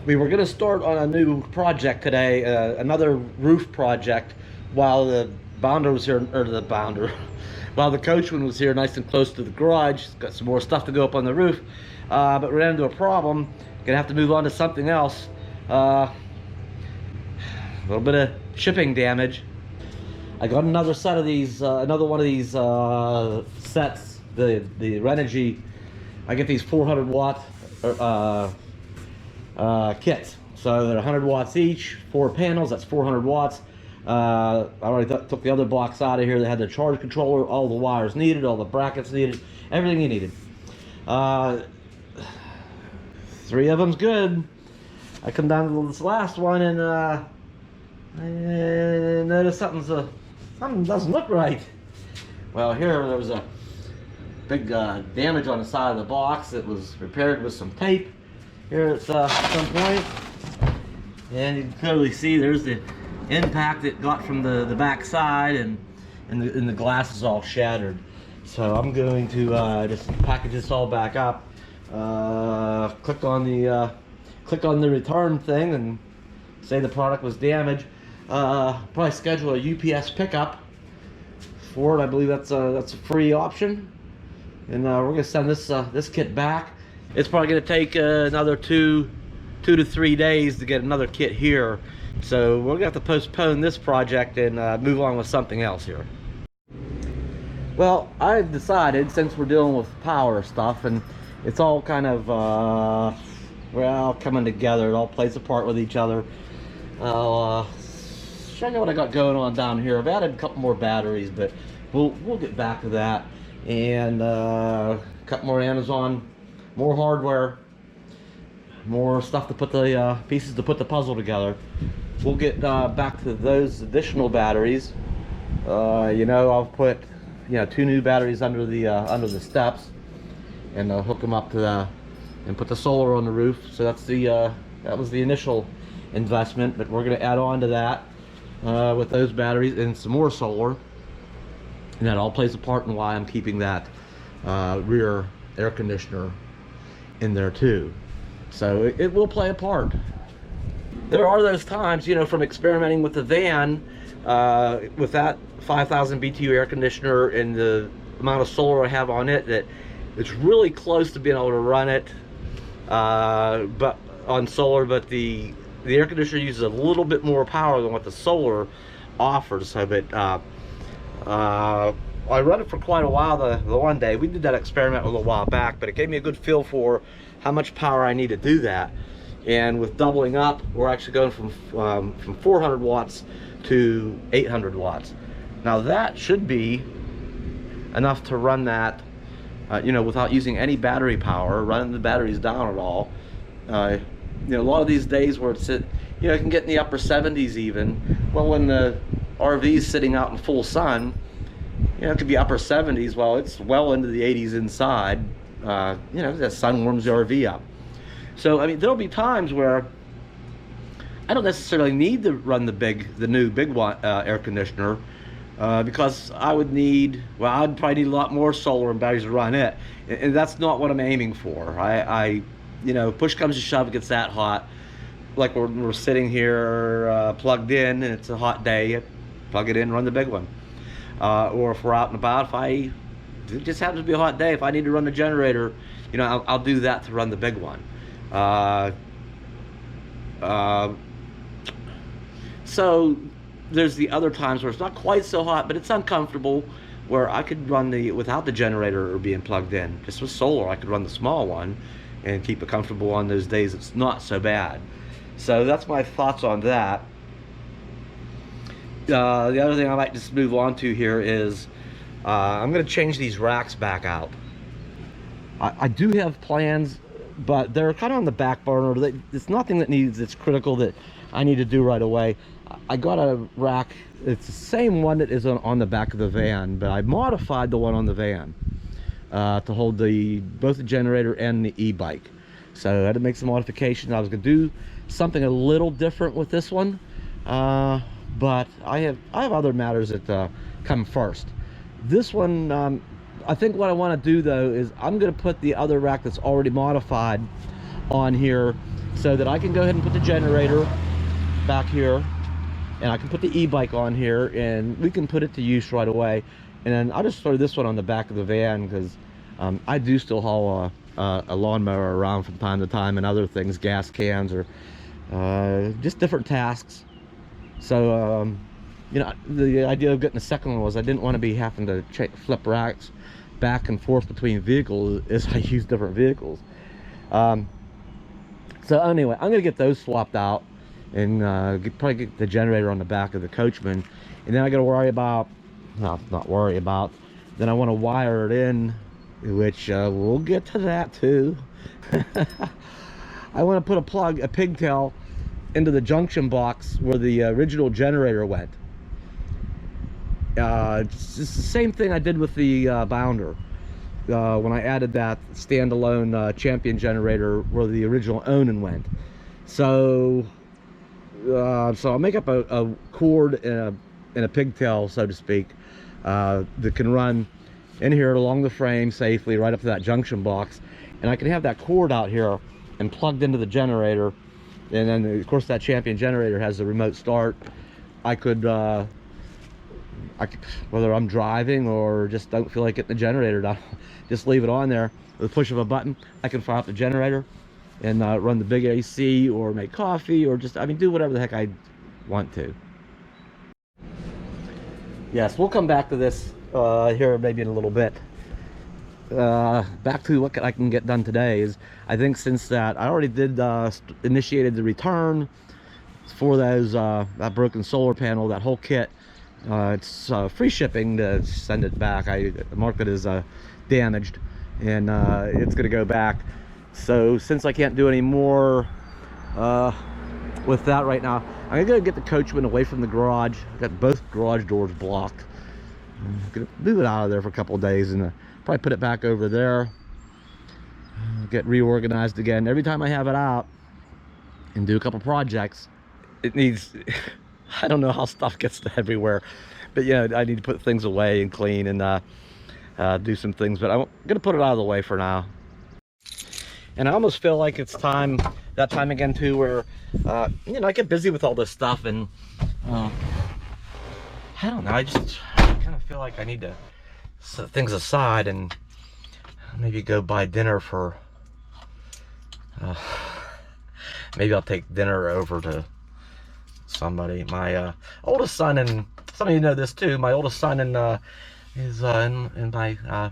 We were going to start on a new project today, another roof project, while the bounder was here, or the bounder, while the coachman was here, nice and close to the garage. Got some more stuff to go up on the roof, but we ran into a problem. Gonna have to move on to something else. A little bit of shipping damage. I got another set of these, another one of these sets, the Renogy. I get these 400 watt kits. So they're 100 watts each, 4 panels, that's 400 watts. I already took the other box out of here. They had the charge controller, all the wires needed, all the brackets needed, everything you needed. 3 of them's good. I come down to this last one and I noticed something doesn't look right. Well, here there was a big damage on the side of the box that was repaired with some tape here at some point, and you can clearly see there's the impact it got from the back side, and the glass is all shattered. So I'm going to just package this all back up, click on the return thing and say the product was damaged. Probably schedule a UPS pickup for it. I believe that's a free option, and we're gonna send this kit back. It's probably gonna take another two to 3 days to get another kit here, so we're gonna have to postpone this project and move on with something else here. Well, I've decided, since we're dealing with power stuff and it's all kind of well, coming together, it all plays a part with each other, I'll show you what I got going on down here. I've added a couple more batteries, but we'll get back to that, and a couple more Amazon, more hardware, more stuff to put the pieces to put the puzzle together. We'll get back to those additional batteries. You know, I'll put 2 new batteries under the steps, and hook them up to and put the solar on the roof. So that's that was the initial investment, but we're going to add on to that with those batteries and some more solar, and that all plays a part in why I'm keeping that rear air conditioner in there too. So it will play a part. There are those times, from experimenting with the van, with that 5,000 BTU air conditioner and the amount of solar I have on it, that it's really close to being able to run it but on solar, but the air conditioner uses a little bit more power than what the solar offers. So, but I run it for quite a while the one day. We did that experiment a little while back, but it gave me a good feel for how much power I need to do that. And with doubling up, we're actually going from 400 watts to 800 watts. Now that should be enough to run that, without using any battery power, running the batteries down at all. A lot of these days where it's it can get in the upper 70s even. Well, when the RV is sitting out in full sun, it could be upper 70s. Well, it's well into the 80s inside. The sun warms the RV up. So I mean, there'll be times where I don't necessarily need to run the new big one air conditioner, because I'd probably need a lot more solar and batteries to run it, and that's not what I'm aiming for. Push comes to shove, it gets that hot, like we're sitting here plugged in and it's a hot day, plug it in, run the big one. Or if we're out and about, it just happens to be a hot day, if I need to run the generator, I'll do that to run the big one. So there's the other times where it's not quite so hot, but it's uncomfortable, where I could run without the generator or being plugged in, just with solar. I could run the small one and keep it comfortable on those days it's not so bad. So that's my thoughts on that. The other thing I might just move on to here is I'm going to change these racks back out. I do have plans, but they're kind of on the back burner. It's nothing that's critical that I need to do right away. I got a rack, it's the same one that is on the back of the van, but I modified the one on the van to hold both the generator and the e-bike. So I had to make some modifications. I was going to do something a little different with this one, but I have other matters that come first. This one, I think what I want to do though is I'm going to put the other rack that's already modified on here so that I can go ahead and put the generator back here, and I can put the e-bike on here, and we can put it to use right away. And then I'll just throw this one on the back of the van, because I do still haul a lawnmower around from time to time, and other things, gas cans, or just different tasks. So you know, the idea of getting the second one was I didn't want to be having to flip racks back and forth between vehicles as I use different vehicles. So anyway, I'm gonna get those swapped out, and probably get the generator on the back of the Coachman. And then I gotta worry about, no, not worry about, then I want to wire it in, which we'll get to that too. I want to put a pigtail into the junction box where the original generator went. It's just the same thing I did with the Bounder when I added that standalone Champion generator where the original Onan went. So I'll make up a cord and a pigtail, so to speak, that can run in here along the frame safely right up to that junction box, and I can have that cord out here and plugged into the generator. And then of course that Champion generator has the remote start. I could whether I'm driving or just don't feel like getting the generator down, just leave it on there with the push of a button. I can fire up the generator and run the big AC, or make coffee, or just, I mean, do whatever the heck I want to. Yes, we'll come back to this here maybe in a little bit. Back to what I can get done today is, I think since that I already did initiated the return for those that broken solar panel, that whole kit. It's free shipping to send it back. I marked it as damaged, and it's gonna go back. So since I can't do any more with that right now, I'm gonna get the Coachman away from the garage. I've got both garage doors blocked. I'm gonna move it out of there for a couple of days, and probably put it back over there, get reorganized again. Every time I have it out and do a couple projects, it needs I don't know how stuff gets to everywhere, but yeah, I need to put things away and clean and do some things, but I'm gonna put it out of the way for now. And I almost feel like it's that time again too, where you know, I get busy with all this stuff, and I don't know, I just kind of feel like I need to set things aside and maybe go buy dinner for maybe I'll take dinner over to somebody. My oldest son, and some of you know this too, my oldest son and is in my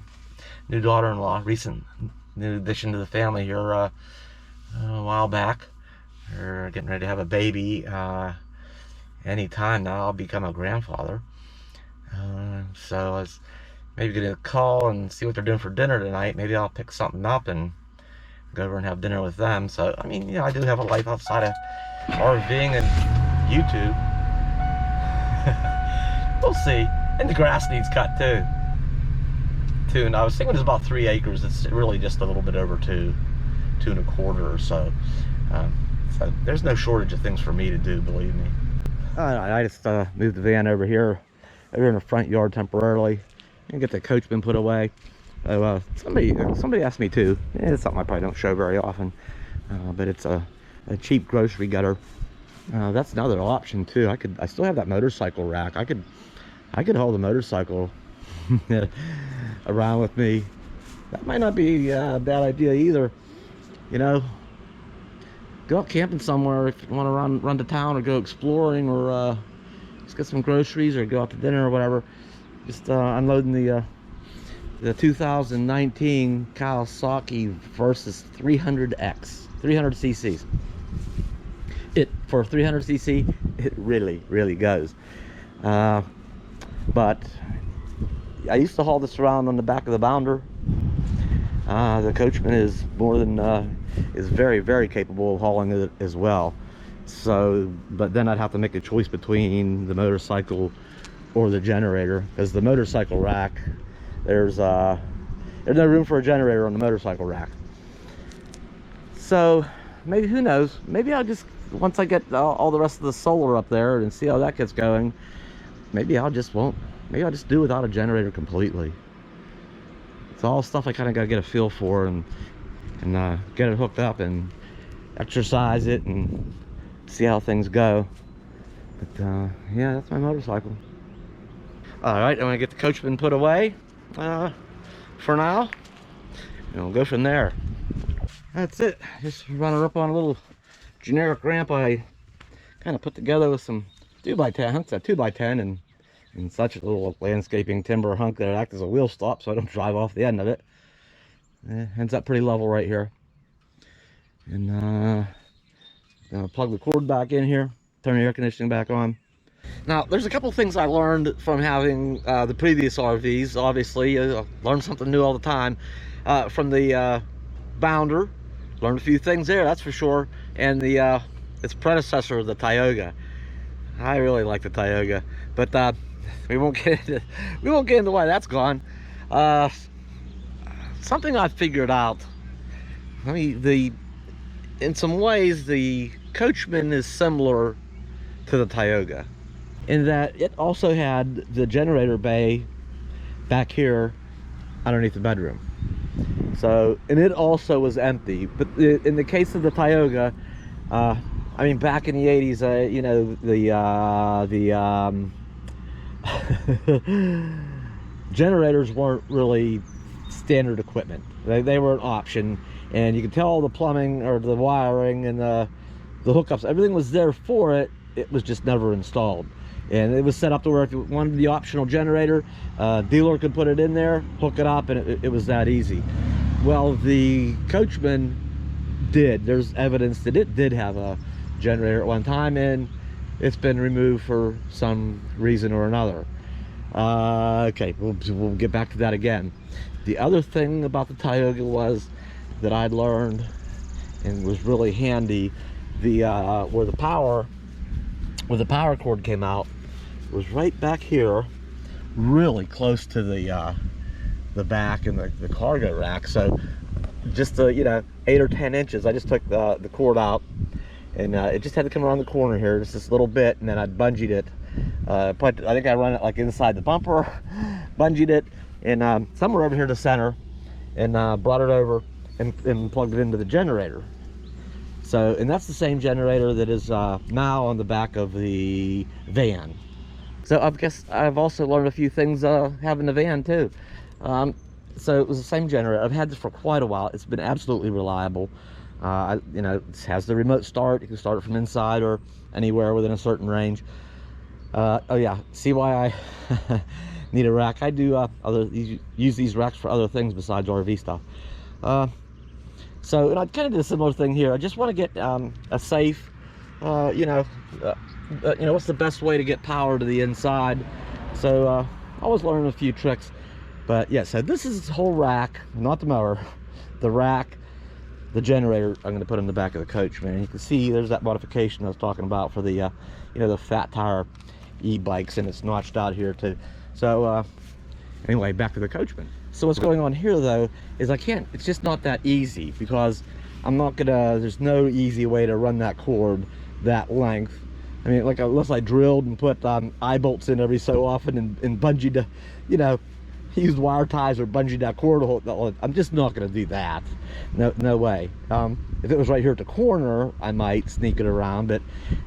new daughter-in-law, recent new addition to the family here a while back. They're getting ready to have a baby. Anytime now I'll become a grandfather. So I was maybe gonna call and see what they're doing for dinner tonight. Maybe I'll pick something up and go over and have dinner with them. So I mean, you know, I do have a life outside of RVing and YouTube. We'll see. And the grass needs cut too. And I was thinking it's about 3 acres. It's really just a little bit over 2.25 or so. So there's no shortage of things for me to do, believe me. I just moved the van over here in the front yard temporarily, and get the Coachman put away. Somebody asked me too. It's something I probably don't show very often, but it's a cheap grocery gutter. That's another option too. I still have that motorcycle rack. I could haul the motorcycle around with me. That might not be a bad idea either. You know, go out camping somewhere if you want to run to town, or go exploring, or just get some groceries, or go out to dinner or whatever. Just unloading the 2019 Kawasaki Versus 300X, 300 cc's. For 300 cc, it really goes. But I used to haul this around on the back of the Bounder. The Coachman is is very capable of hauling it as well. So, but then I'd have to make a choice between the motorcycle or the generator, because the motorcycle rack, there's no room for a generator on the motorcycle rack. So maybe, who knows, maybe I'll just, once I get all the rest of the solar up there and see how that gets going, maybe I'll just do without a generator completely. It's all stuff I kind of got to get a feel for, and get it hooked up. And exercise it and see how things go. But yeah, that's my motorcycle. All right, I'm gonna get the coachman put away for now, and we'll go from there. That's it. Just running up on a little generic ramp I kind of put together with some 2x10 hunks, a 2x10, and such a little landscaping timber hunk that acts as a wheel stop so I don't drive off the end of it. Ends up pretty level right here. And gonna plug the cord back in here, turn the air conditioning back on. Now, there's a couple things I learned from having the previous RVs. Obviously, I learn something new all the time. From the Bounder, learned a few things there, that's for sure. And the its predecessor, the Tioga. I really like the Tioga, but we won't get into why that's gone. Something I figured out. I mean, in some ways, the Coachman is similar to the Tioga, in that it also had the generator bay back here underneath the bedroom. So, and it also was empty. But in the case of the Tioga, I mean, back in the 80s, you know, the generators weren't really standard equipment. They were an option, and you could tell the plumbing or the wiring and the hookups, everything was there for it. It was just never installed. And it was set up to where if you wanted the optional generator, dealer could put it in there, hook it up, and it was that easy. Well, the Coachman did. There's evidence that it did have a generator at one time, and it's been removed for some reason or another. Okay, we'll get back to that again. The other thing about the Tioga was that I'd learned and was really handy, where the power cord came out was right back here, really close to the back and the cargo rack. So just you know, 8 or 10 inches, I just took the cord out, and it just had to come around the corner here, just this little bit, and then I bungeed it. I think I run it like inside the bumper, bungeed it, and somewhere over here in the center, and brought it over and plugged it into the generator. So, and that's the same generator that is now on the back of the van. So I guess I've also learned a few things having the van too. So it was the same generator. I've had this for quite a while. It's been absolutely reliable. You know, it has the remote start. You can start it from inside or anywhere within a certain range. Oh yeah, see why I need a rack? I do use these racks for other things besides RV stuff. So, and I kind of did a similar thing here. I just want to get a safe, you know, what's the best way to get power to the inside. So I was learning a few tricks. But yeah, so this is this whole rack, not the mower, the rack, the generator I'm going to put in the back of the Coachman. You can see there's that modification I was talking about for the, you know, the fat tire e-bikes, and it's notched out here too. So anyway, back to the Coachman. So what's going on here though is it's just not that easy, because I'm not gonna, there's no easy way to run that cord that length. I mean, like, unless I drilled and put eye bolts in every so often and bungeed to, you know, used wire ties or bungeed that cord. I'm just not gonna do that. No way. If it was right here at the corner, I might sneak it around, but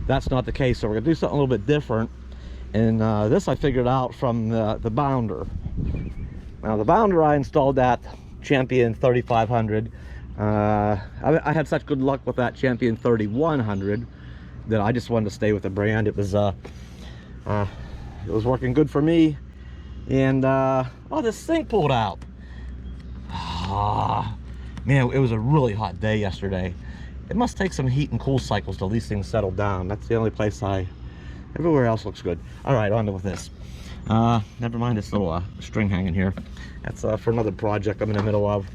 that's not the case. So we're gonna do something a little bit different. And this I figured out from the Bounder. Now the Bounder, I installed that Champion 3500. I had such good luck with that Champion 3100 that I just wanted to stay with the brand. It was working good for me. And oh, this thing pulled out. Man, it was a really hot day yesterday. It must take some heat and cool cycles till these things settle down. That's the only place everywhere else looks good. All right, on with this. Never mind this little string hanging here. That's for another project I'm in the middle of,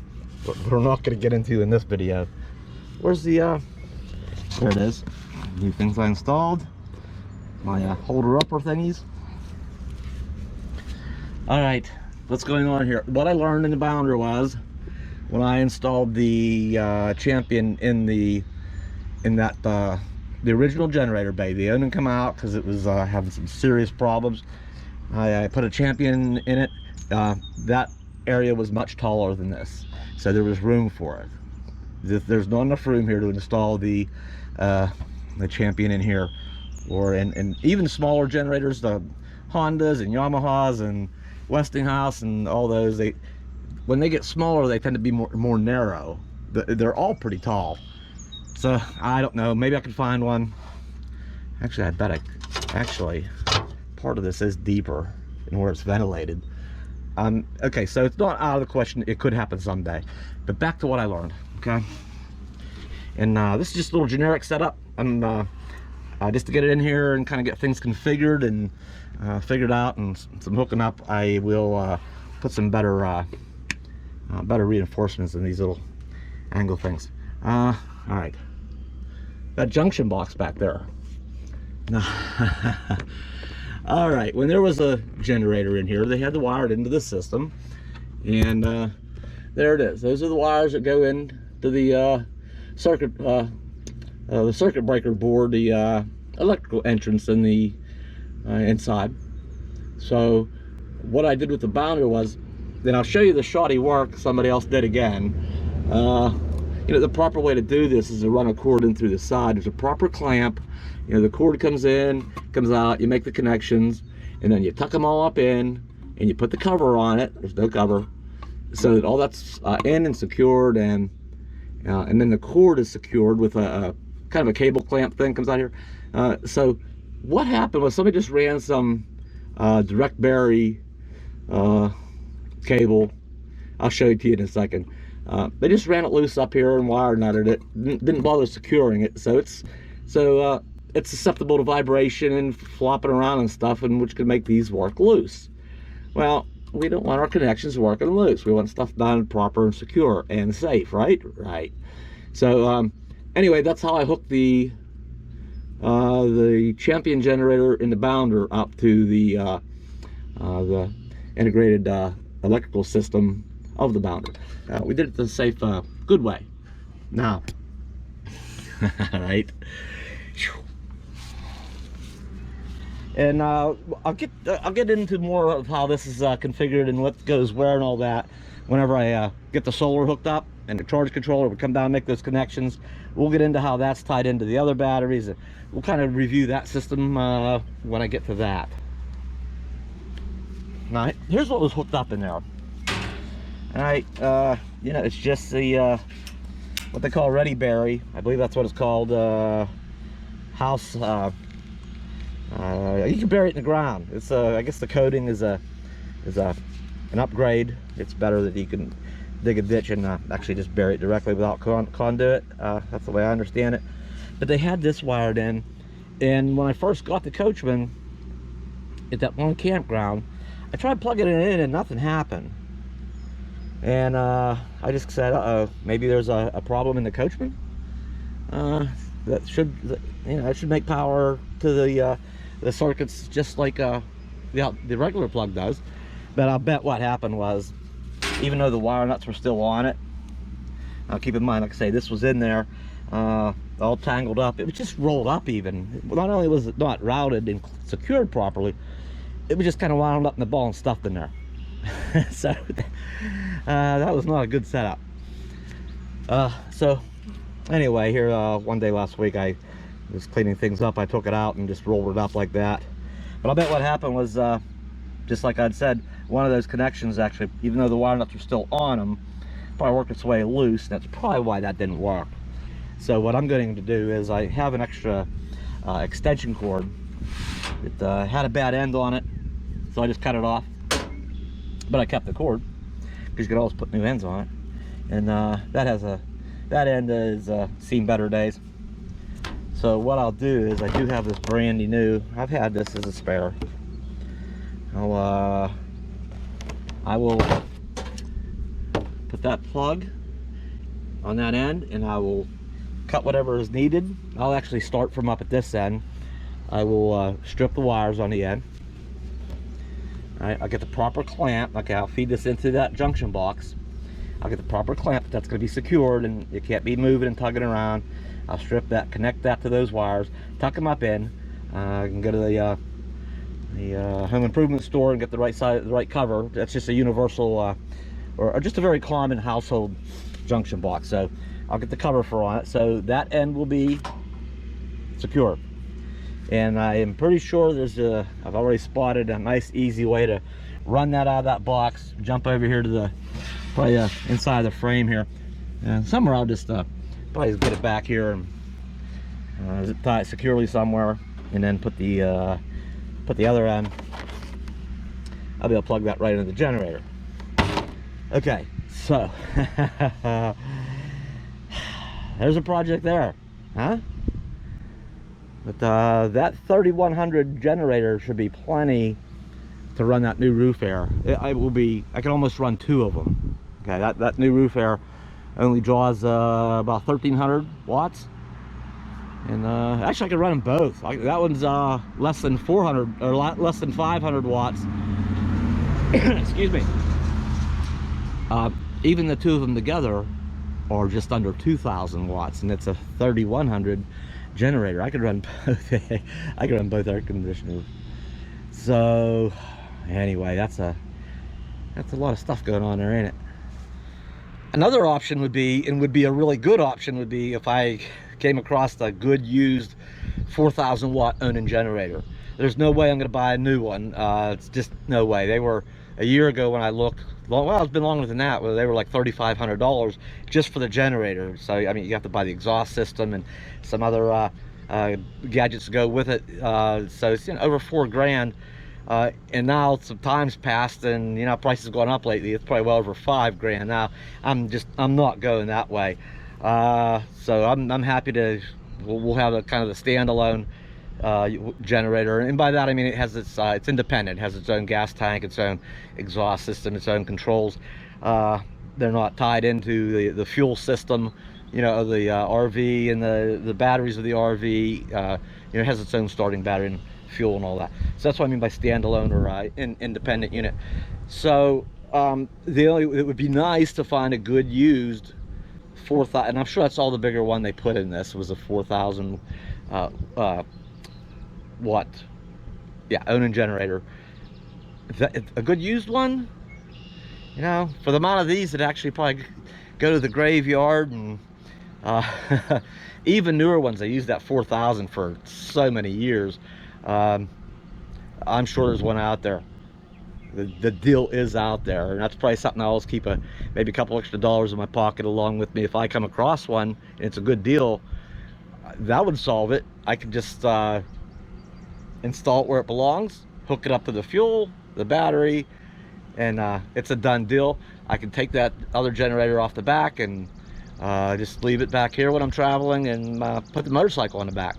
but we're not going to get into in this video. Where's the there it is. New things I installed. My holder upper thingies. All right, what's going on here? What I learned in the Bounder was, when I installed the Champion in the original generator bay, the owner come out because it was having some serious problems. I put a Champion in it. That area was much taller than this, so there was room for it. There's not enough room here to install the Champion in here, or and even smaller generators, the Hondas and Yamahas and Westinghouse and all those. When they get smaller, they tend to be more narrow. They're all pretty tall. So I don't know. Maybe I can find one. Actually, I bet actually part of this is deeper and where it's ventilated. Okay, so it's not out of the question. It could happen someday. But back to what I learned. Okay. And this is just a little generic setup. Just to get it in here and kind of get things configured and figured out and some hooking up. I will put some better reinforcements in these little angle things. All right. That junction box back there. All right, when there was a generator in here, they had to wire it into the system, and there it is. Those are the wires that go into the circuit breaker board, the electrical entrance in the inside. So what I did with the bounder was, then I'll show you the shoddy work somebody else did again. You know, the proper way to do this is to run a cord in through the side. There's a proper clamp. You know, the cord comes in, comes out, you make the connections, and then you tuck them all up in, and you put the cover on it. There's no cover, so that all that's in and secured, and then the cord is secured with a kind of a cable clamp thing comes out here. So what happened was somebody just ran some direct bury cable. I'll show it to you in a second. They just ran it loose up here and wire nutted it. Didn't bother securing it, so it's susceptible to vibration and flopping around and stuff, and which could make these work loose. Well, we don't want our connections working loose. We want stuff done proper and secure and safe, right? Right. So anyway, that's how I hooked the Champion generator in the bounder up to the integrated electrical system of the bounder. We did it the safe, good way. Now, right. And I'll get into more of how this is configured and what goes where and all that whenever I get the solar hooked up and the charge controller will come down and make those connections. We'll get into how that's tied into the other batteries. We'll kind of review that system when I get to that. Now, here's what was hooked up in there. All right, you know, it's just the what they call ready bury. I believe that's what it's called. House. You can bury it in the ground. It's I guess the coating is an upgrade. It's better that you can dig a ditch and actually just bury it directly without conduit. That's the way I understand it. But they had this wired in, and when I first got the Coachman at that one campground, I tried plugging it in and nothing happened. And I just said, uh-oh, maybe there's a problem in the Coachman. That should, you know, it should make power to the circuits just like the regular plug does. But I'll bet what happened was, even though the wire nuts were still on it, keep in mind, like I say, this was in there, all tangled up. It was just rolled up even. Not only was it not routed and secured properly, it was just kind of wound up in the ball and stuffed in there. So that was not a good setup. So anyway, here one day last week I was cleaning things up. I took it out and just rolled it up like that. But I bet what happened was, just like I'd said, one of those connections actually, even though the wire nuts were still on them, probably worked its way loose. That's probably why that didn't work. So what I'm going to do is, I have an extra extension cord. It had a bad end on it, so I just cut it off. But I kept the cord because you could always put new ends on it. And that end has seen better days. So what I'll do is, I do have this brandy new. I've had this as a spare. I will put that plug on that end, and I will cut whatever is needed. I'll actually start from up at this end. I will strip the wires on the end. All right, I'll get the proper clamp. Okay, I'll feed this into that junction box. I'll get the proper clamp that's going to be secured, and it can't be moving and tugging around. I'll strip that, connect that to those wires, tuck them up in. I can go to the home improvement store and get the right side, the right cover. That's just a universal or just a very common household junction box. So I'll get the cover for on it, so that end will be secure. And I am pretty sure I've already spotted a nice easy way to run that out of that box, jump over here to the, probably inside the frame here. And somewhere I'll just probably just get it back here and zip tie it securely somewhere, and then put the other end. I'll be able to plug that right into the generator. Okay, so there's a project there, huh? But that 3100 generator should be plenty to run that new roof air. I can almost run 2 of them. Okay, that new roof air only draws about 1300 watts. And actually I could run them both. That one's less than 400 or less than 500 watts. Excuse me. Even the 2 of them together are just under 2000 watts, and it's a 3100 generator. I could run both. I could run both air conditioners. So anyway, that's a lot of stuff going on there, ain't it? Another option would be, and would be a really good option, would be if I came across a good used 4000 watt Onan generator. There's no way I'm going to buy a new one. It's just no way. They were, a year ago when I looked, well, it's been longer than that, where they were like $3,500 just for the generator. So I mean, you have to buy the exhaust system and some other gadgets to go with it. So it's, you know, over $4 grand. And now some time's passed, and you know, prices have gone up lately. It's probably well over $5 grand now. I'm not going that way. So I'm happy to, we'll have a kind of the standalone generator, and by that I mean it has it's independent. It has its own gas tank, its own exhaust system, its own controls. They're not tied into the fuel system, you know, of the RV and the batteries of the RV. You know, it has its own starting battery and fuel and all that. So that's what I mean by standalone or independent unit. So it would be nice to find a good used 4,000, and I'm sure that's all the bigger one they put in this was a 4,000 watt, yeah, Onan generator. A good used one, you know, for the amount of these that actually probably go to the graveyard. And even newer ones, they use that 4,000 for so many years. I'm sure there's one out there. The deal is out there, and that's probably something I'll always keep maybe a couple extra dollars in my pocket along with me. If I come across one and it's a good deal, that would solve it. I could just install it where it belongs, hook it up to the fuel, the battery, and it's a done deal. I can take that other generator off the back and just leave it back here when I'm traveling, and put the motorcycle on the back.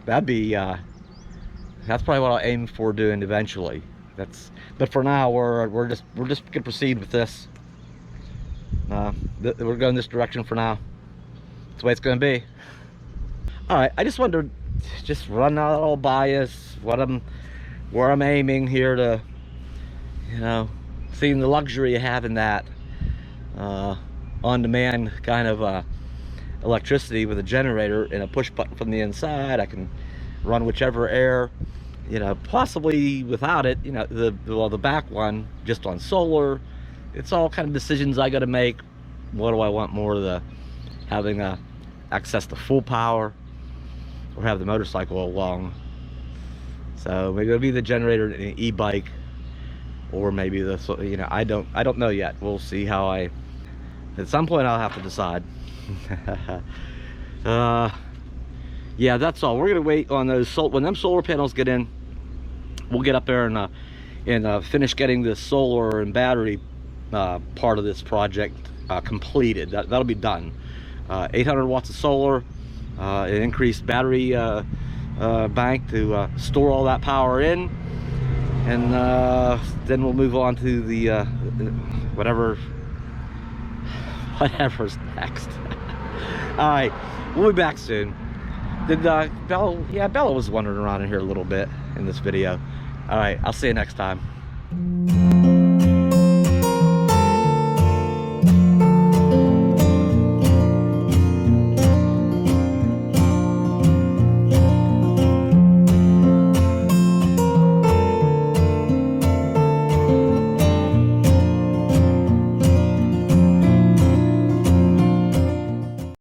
That'd be that's probably what I'll aim for doing eventually. But for now we're just gonna proceed with this. We're going this direction for now. That's the way it's gonna be. All right, I just wanted to just run that all by us, where I'm aiming here to, you know, seeing the luxury of having that on-demand kind of electricity with a generator and a push button from the inside. I can run whichever air, you know, possibly without it, you know, the back one just on solar. It's all kind of decisions I got to make. What do I want more of, having access to full power, or have the motorcycle along? So maybe it'll be the generator and an e-bike, or maybe you know, I don't know yet. We'll see how at some point I'll have to decide. Yeah, that's all. We're gonna wait on those when them solar panels get in. We'll get up there and finish getting the solar and battery part of this project completed. That'll be done. 800 watts of solar, an increased battery bank to store all that power in, and then we'll move on to the whatever's next. All right, we'll be back soon. Did Bella? Yeah, Bella was wandering around in here a little bit in this video. All right, I'll see you next time.